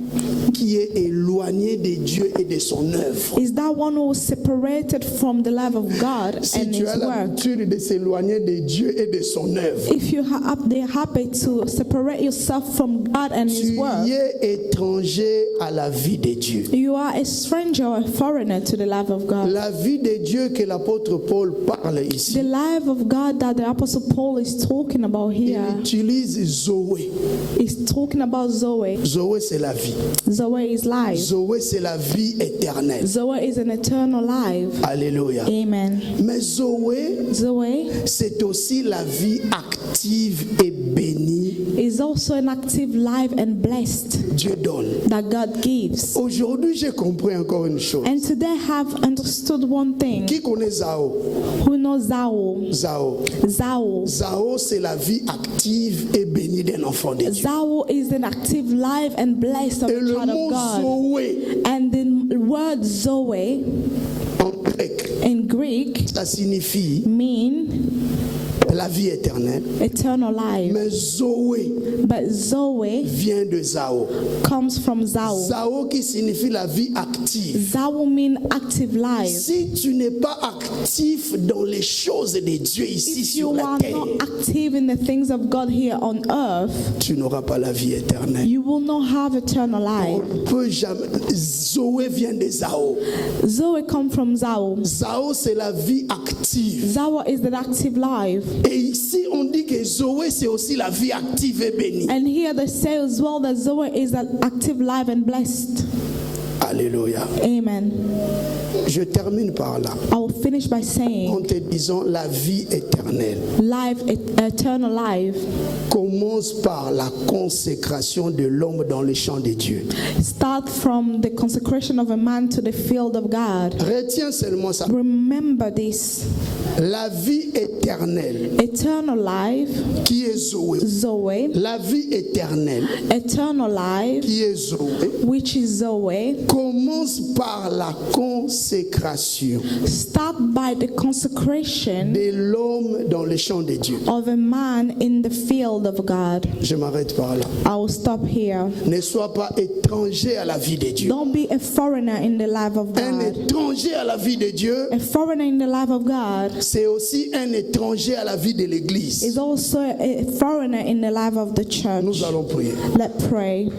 qui est éloigné de Dieu et de son œuvre. is that one who is separated from the life of God Si and tu His as work. l'habitude de s'éloigner de Dieu et de son œuvre, If you they're happy to separate yourself from God and His tu work, y es étranger à la vie de Dieu. you are a stranger or a foreigner to the life of God. La vie de Dieu que l'apôtre Paul parle ici, The life of God that the Apostle Paul is talking about il here utilise Zoé. is talking about Zoe. Zoé, c'est la vie. Zoe is life. Zoé, c'est la vie éternelle. Zoe is an eternal life. Alléluia. Amen. Mais Zoé, Zoe c'est aussi la vie active et bénie. is also an active life and blessed Dieu donne. that God gives. Aujourd'hui, j'ai compris encore une chose. And today I have understood one thing. Qui connaît Zao? Who knows Zao? Zao. Zao. Zao, c'est la vie active et bénie d'un enfant de Dieu. Zao is an active life and blessed of Et a le child mot of God. Zoé, And the word Zoe en grec, in Greek ça signifie mean la vie éternelle. eternal life. Mais Zoé But Zoe vient de Zao. comes from Zao. Zao qui signifie la vie active. Zao mean active life. Si tu n'es pas actif dans les choses de Dieu ici If sur you la are terre, not active in the things of God here on earth, tu n'auras pas la vie éternelle. you will not have eternal life. On peut jamais. Zoé vient de Zao. Zoe come from Zao. Zao, c'est la vie active. Zao is the active life. Et ici, on dit que Zoé, c'est aussi la vie active et bénie. And here they say as well that Zoe is an active life and blessed. Alléluia. Amen. Je termine par là I will finish by en saying te disant la vie éternelle life, eternal life, commence par la consécration de l'homme dans les champs de Dieu. start from the consecration of a man to the field of God. Retiens seulement ça. Remember this. La vie éternelle Eternal life, qui est Zoé. Zoe, La vie éternelle eternal life, qui est Zoé which is Zoe, commence par la consécration start by the consecration de l'homme dans les champs de Dieu. of a man in the field of God. Je m'arrête par là. I will stop here. Ne sois pas étranger à la vie de Dieu. Don't be a foreigner in the life of Un God. étranger à la vie de Dieu, A foreigner in the life of God, c'est aussi un étranger à la vie de l'Église. is also a foreigner in the life of the church. Nous allons prier. Let's pray.